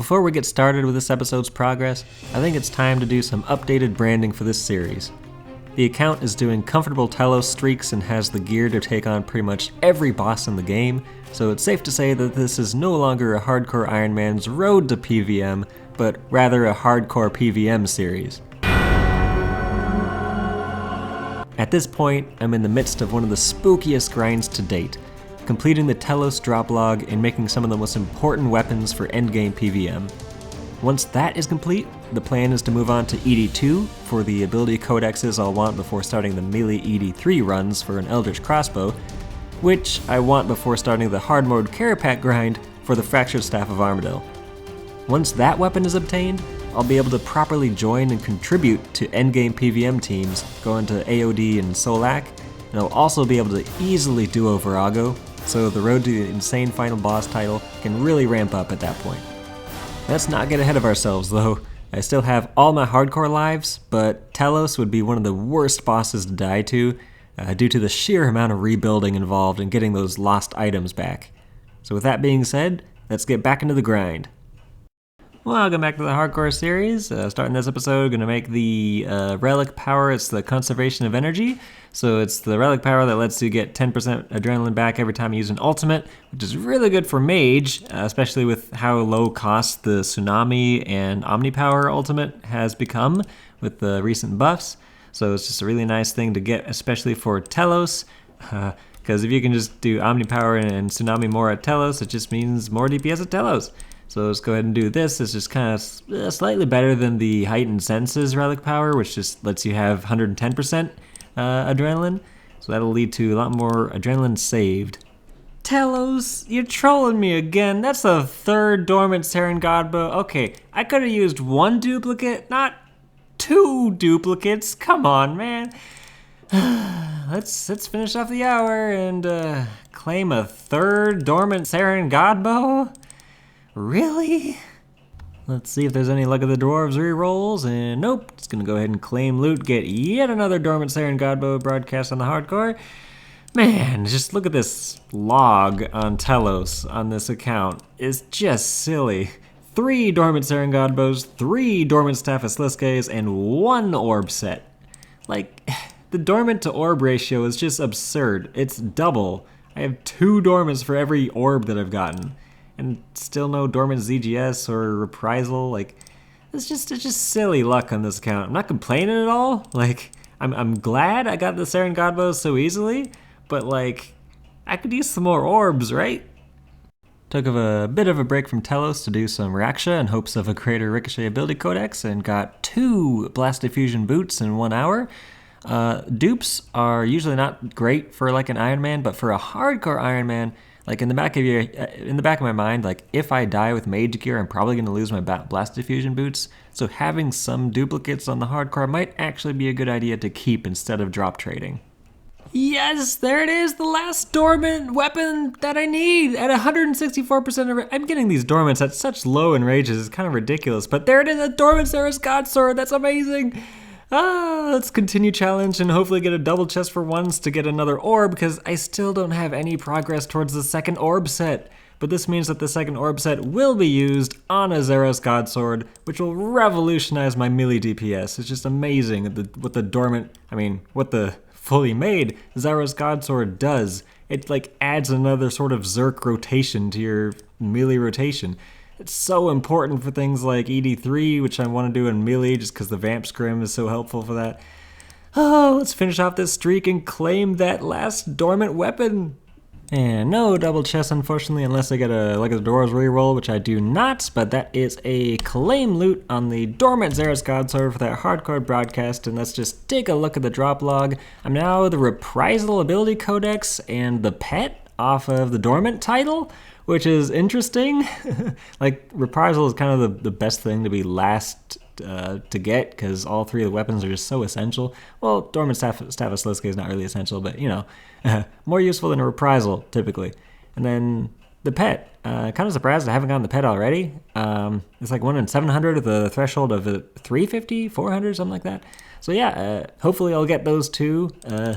Before we get started with this episode's progress, I think it's time to do some updated branding for this series. The account is doing comfortable Telos streaks and has the gear to take on pretty much every boss in the game, so it's safe to say that this is no longer a Hardcore Ironman's road to PvM, but rather a Hardcore PvM series. At this point, I'm in the midst of one of the spookiest grinds to date, completing the Telos drop log and making some of the most important weapons for endgame PvM. Once that is complete, the plan is to move on to ED2 for the ability codexes I'll want before starting the melee ED3 runs for an Eldritch crossbow, which I want before starting the hard mode Carapac grind for the Fractured Staff of Armadyl. Once that weapon is obtained, I'll be able to properly join and contribute to endgame PvM teams, going to AOD and Solak, and I'll also be able to easily duo Virago, so the road to the insane final boss title can really ramp up at that point. Let's not get ahead of ourselves though. I still have all my hardcore lives, but Telos would be one of the worst bosses to die to, due to the sheer amount of rebuilding involved in getting those lost items back. So with that being said, let's get back into the grind. Welcome back to the Hardcore series. Starting this episode, going to make the relic power. It's the conservation of energy. So it's the relic power that lets you get 10% adrenaline back every time you use an ultimate, which is really good for mage, especially with how low cost the Tsunami and Omnipower ultimate has become with the recent buffs. So it's just a really nice thing to get, especially for Telos. Because if you can just do Omnipower and Tsunami more at Telos, it just means more DPS at Telos. So let's go ahead and do this. It's just kind of slightly better than the Heightened Senses relic power, which just lets you have 110% adrenaline. So that'll lead to a lot more adrenaline saved. Telos, you're trolling me again. That's the third dormant Saren Godbow. Okay, I could have used one duplicate, not two duplicates. Come on, man. Let's finish off the hour and claim a third dormant Saren Godbow. Really? Let's see if there's any luck at the dwarves rerolls, and nope. Just gonna go ahead and claim loot, get yet another dormant Saren Godbow broadcast on the hardcore. Man, just look at this log on Telos on this account. It's just silly. 3 dormant Saren Godbows, 3 dormant Staff of Sliskes, and 1 orb set. Like, the dormant to orb ratio is just absurd. It's double. I have 2 dormants for every orb that I've gotten. And still no dormant ZGS or reprisal. Like, it's just silly luck on this account. I'm not complaining at all. Like, I'm glad I got the Saren Godbow so easily, but like, I could use some more orbs, right? Took a bit of a break from Telos to do some Raksha in hopes of a greater Ricochet ability codex, and got 2 Blast Diffusion boots in 1 hour. Dupes are usually not great for like an Ironman, but for a hardcore Ironman, like in the back of my mind, like if I die with mage gear, I'm probably going to lose my blast diffusion boots. So having some duplicates on the hardcore might actually be a good idea to keep instead of drop trading. Yes, there it is, the last dormant weapon that I need at 164%. I'm getting these dormants at such low enrages, it's kind of ridiculous. But there it is, a dormant Sarah's Godsword. That's amazing. Let's continue challenge and hopefully get a double chest for once to get another orb, because I still don't have any progress towards the second orb set. But this means that the second orb set will be used on a Zera's Godsword, which will revolutionize my melee DPS. It's just amazing what the fully made Zera's Godsword does. It like adds another sort of Zerk rotation to your melee rotation. It's so important for things like ED3, which I want to do in melee just because the Vamp Scrim is so helpful for that. Oh, let's finish off this streak and claim that last dormant weapon. And no double chest, unfortunately, unless I get a Luck of the Dwarves reroll, which I do not, but that is a claim loot on the dormant Zera's Godsword for that hardcore broadcast, and let's just take a look at the drop log. I'm now the Reprisal ability codex and the pet off of the dormant title, which is interesting. Like, Reprisal is kind of the best thing to be last to get, because all 3 of the weapons are just so essential. Well, Dormant Staff of Sliske is not really essential, but, you know, more useful than a Reprisal, typically. And then the pet. Kind of surprised I haven't gotten the pet already. It's like 1 in 700 with a threshold of 350, 400, something like that. So yeah, hopefully I'll get those 2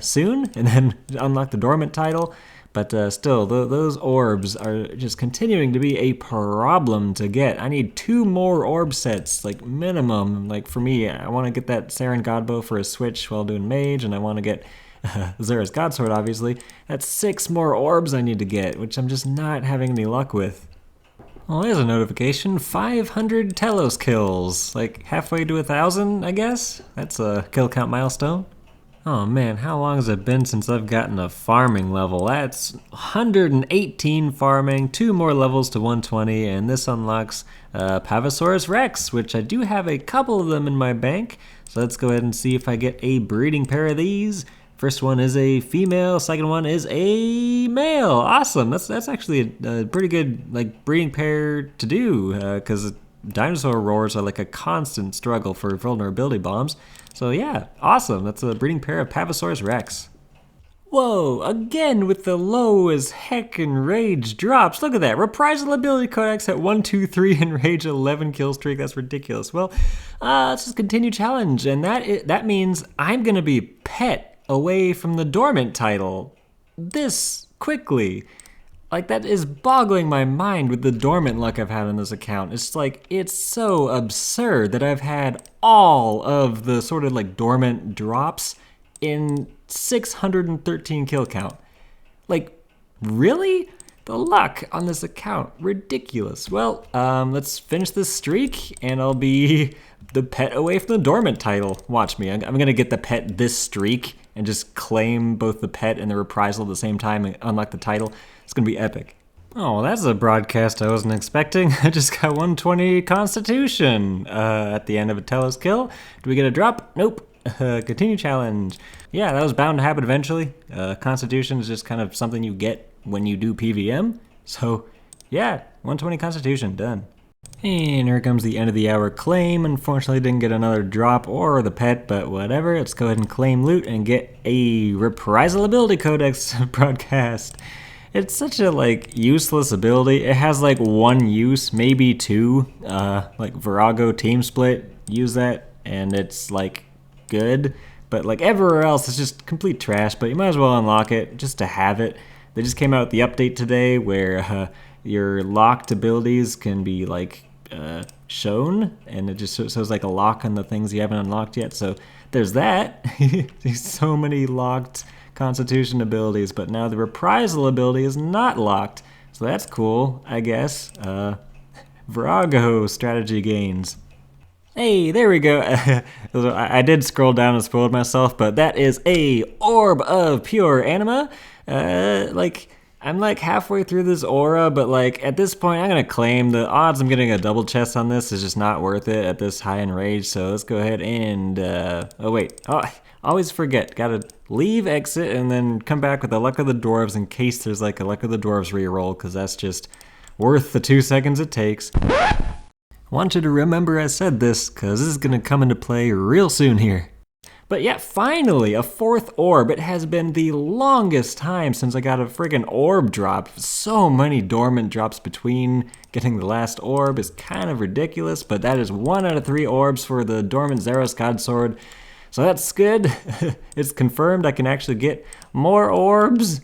soon, and then unlock the Dormant title. But still, those orbs are just continuing to be a problem to get. I need 2 more orb sets, like minimum. Like for me, I want to get that Saren Godbow for a switch while doing mage, and I want to get Zera's Godsword, obviously. That's 6 more orbs I need to get, which I'm just not having any luck with. Well, there's a notification. 500 Telos kills. Like halfway to 1,000, I guess? That's a kill count milestone. Oh man, how long has it been since I've gotten a farming level? That's 118 farming, 2 more levels to 120, and this unlocks Pavosaurus Rex, which I do have a couple of them in my bank. So let's go ahead and see if I get a breeding pair of these. First one is a female, second one is a male. Awesome, that's actually a pretty good like breeding pair to do, because dinosaur roars are like a constant struggle for vulnerability bombs. So yeah, awesome. That's a breeding pair of Pavosaurus Rex. Whoa, again with the low as heck and rage drops. Look at that. Reprisal ability codex at 1, 2, 3 and rage 11 kill streak. That's ridiculous. Well, let's just continue challenge. And that means I'm going to be pet away from the dormant title this quickly. Like, that is boggling my mind with the dormant luck I've had on this account. It's like, it's so absurd that I've had all of the sort of like dormant drops in 613 kill count. Like, really? The luck on this account, ridiculous. Well, let's finish this streak and I'll be the pet away from the dormant title. Watch me, I'm gonna get the pet this streak and just claim both the pet and the reprisal at the same time and unlock the title. It's gonna be epic. Oh, well, that's a broadcast I wasn't expecting. I just got 120 Constitution at the end of a Telos kill. Do we get a drop? Nope. Continue challenge. Yeah, that was bound to happen eventually. Constitution is just kind of something you get when you do PvM. So, yeah, 120 Constitution, done. And here comes the end of the hour claim. Unfortunately, didn't get another drop or the pet, but whatever. Let's go ahead and claim loot and get a Reprisal Ability Codex broadcast. It's such a like useless ability. It has like 1 use, maybe 2. Like Virago Team Split, use that, and it's like good. But like everywhere else, it's just complete trash. But you might as well unlock it just to have it. They just came out with the update today where your locked abilities can be like shown, and it just shows like a lock on the things you haven't unlocked yet. So there's that. There's so many locked Constitution abilities, but now the reprisal ability is not locked. So that's cool, I guess. Virago strategy gains. Hey, there we go. I did scroll down and spoiled myself, but that is a Orb of Pure Anima. Like, I'm like halfway through this aura, but like at this point I'm gonna claim the odds I'm getting a double chest on this is just not worth it at this high in rage. So let's go ahead and, oh wait, I always forget. Gotta leave, exit, and then come back with the Luck of the Dwarves in case there's like a Luck of the Dwarves reroll, because that's just worth the 2 seconds it takes. Want you to remember I said this, because this is going to come into play real soon here. But yeah, finally, a 4th orb. It has been the longest time since I got a friggin' orb drop. So many dormant drops between getting the last orb is kind of ridiculous, but that is 1 out of 3 orbs for the dormant Zera's Godsword. So that's good. It's confirmed I can actually get more orbs.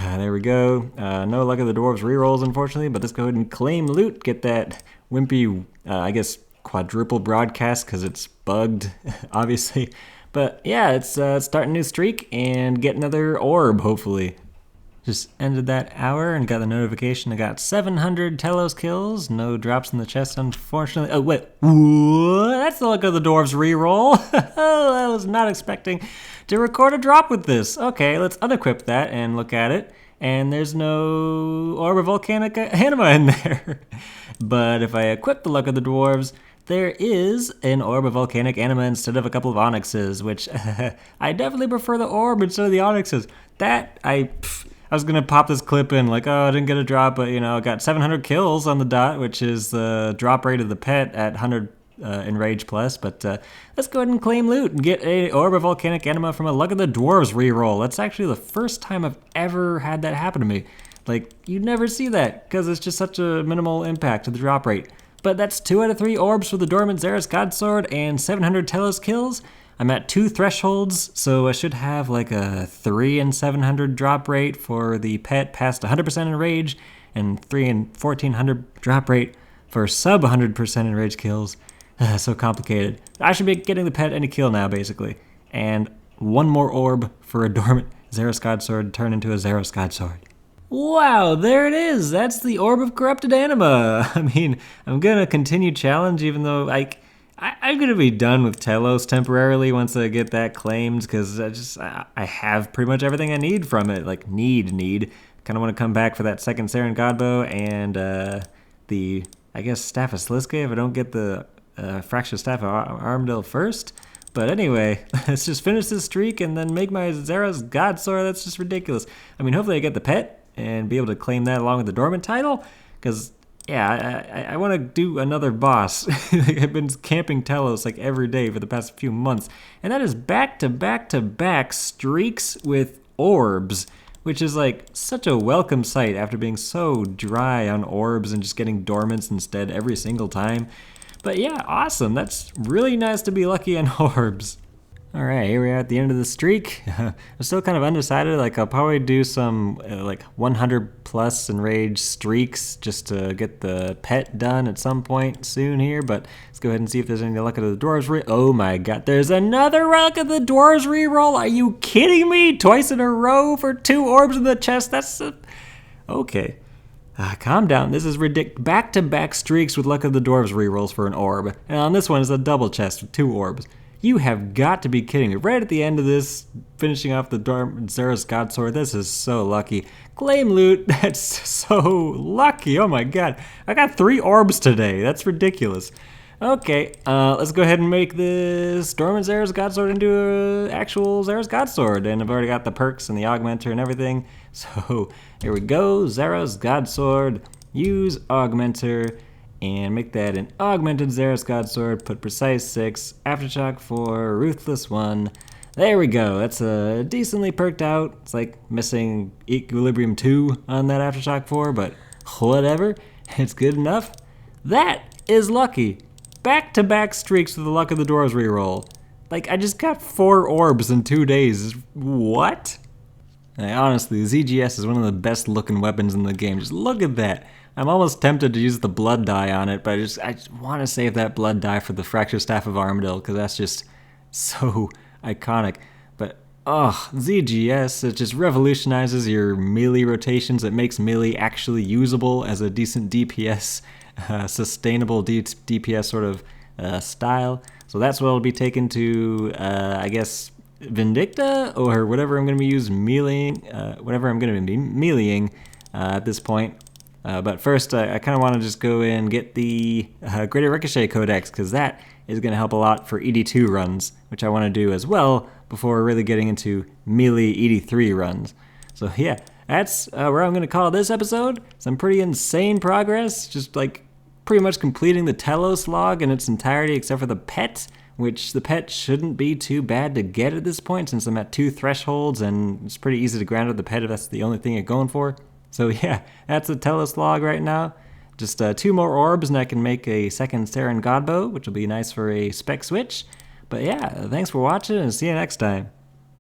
There we go. No Luck of the Dwarves rerolls, unfortunately, but let's go ahead and claim loot. Get that wimpy, I guess, quadruple broadcast because it's bugged, obviously. But yeah, it's starting a new streak and get another orb, hopefully. Just ended that hour and got the notification. I got 700 Telos kills. No drops in the chest, unfortunately. Oh, wait. What? That's the Luck of the Dwarves reroll. I was not expecting to record a drop with this. Okay, let's unequip that and look at it. And there's no Orb of Volcanic Anima in there. But if I equip the Luck of the Dwarves, there is an Orb of Volcanic Anima instead of a couple of Onyxes, which I definitely prefer the Orb instead of the Onyxes. That, I was going to pop this clip in like, oh, I didn't get a drop, but, you know, I got 700 kills on the dot, which is the drop rate of the pet at 100 in Rage Plus. But let's go ahead and claim loot and get a Orb of Volcanic Anima from a Luck of the Dwarves reroll. That's actually the first time I've ever had that happen to me. Like, you'd never see that because it's just such a minimal impact to the drop rate. But that's 2 out of 3 orbs for the dormant Zera's Godsword and 700 Telos kills. I'm at 2 thresholds, so I should have like a 3 and 700 drop rate for the pet past 100% enrage, and 3 and 1400 drop rate for sub 100% enrage kills. So complicated. I should be getting the pet any kill now, basically. And 1 more orb for a dormant Zeros God Sword turn into a Zeros God Sword. Wow, there it is! That's the Orb of Corrupted Anima! I mean, I'm gonna continue challenge even though I'm gonna be done with Telos temporarily once I get that claimed, because I have pretty much everything I need from it. Like, need. Kinda wanna come back for that second Saren Godbow and the, I guess, Staff of Sliske if I don't get the Fractured Staff of Armadillo first. But anyway, let's just finish this streak and then make my Zeros God Sword. That's just ridiculous. I mean, hopefully I get the pet and be able to claim that along with the Dormant title, because yeah, I want to do another boss. I've been camping Telos like every day for the past few months, and that is back-to-back streaks with orbs, which is like such a welcome sight after being so dry on orbs and just getting dormants instead every single time. But yeah, awesome. That's really nice to be lucky on orbs. Alright, here we are at the end of the streak. I'm still kind of undecided. Like, I'll probably do some like 100 plus enraged streaks just to get the pet done at some point soon here. But let's go ahead and see if there's any luck of the Dwarves Oh my god, there's another luck of the Dwarves reroll. Are you kidding me? Twice in a row for 2 orbs in the chest. That's okay. Calm down. This is ridiculous. Back-to-back streaks with luck of the Dwarves rerolls for an orb. And on this one is a double chest with 2 orbs. You have got to be kidding me. Right at the end of this, finishing off the Zeros God Sword, this is so lucky. Claim loot, that's so lucky. Oh my god. I got 3 orbs today. That's ridiculous. Okay, let's go ahead and make this Dormant Zeros God Sword into an actual Zeros God Sword. And I've already got the perks and the augmenter and everything. So here we go, Zeros God Sword. Use augmenter. And make that an augmented Zeros God Sword, put Precise 6, Aftershock 4, Ruthless 1. There we go, that's decently perked out. It's like missing Equilibrium 2 on that Aftershock 4, but whatever, it's good enough. That is lucky. Back-to-back streaks with the Luck of the Dwarves reroll. Like, I just got 4 orbs in 2 days. What? Honestly, ZGS is one of the best looking weapons in the game. Just look at that. I'm almost tempted to use the blood dye on it, but I just want to save that blood dye for the Fractured Staff of Armadillo, because that's just so iconic. But, oh, ZGS, it just revolutionizes your melee rotations. It makes melee actually usable as a decent DPS, sustainable DPS sort of style. So that's what I'll be taken to, I guess, Vindicta, or whatever I'm going to be whatever I'm going to be meleeing at this point. But first, I kind of want to just go and get the Greater Ricochet Codex, because that is going to help a lot for ED2 runs, which I want to do as well before really getting into melee ED3 runs. So yeah, that's where I'm going to call this episode. Some pretty insane progress, just like pretty much completing the Telos log in its entirety except for the pet, which the pet shouldn't be too bad to get at this point since I'm at 2 thresholds and it's pretty easy to grind out the pet if that's the only thing you're going for. So yeah, that's a Telos log right now. Just 2 more orbs and I can make a second Saren Godbow, which will be nice for a spec switch. But yeah, thanks for watching and see you next time.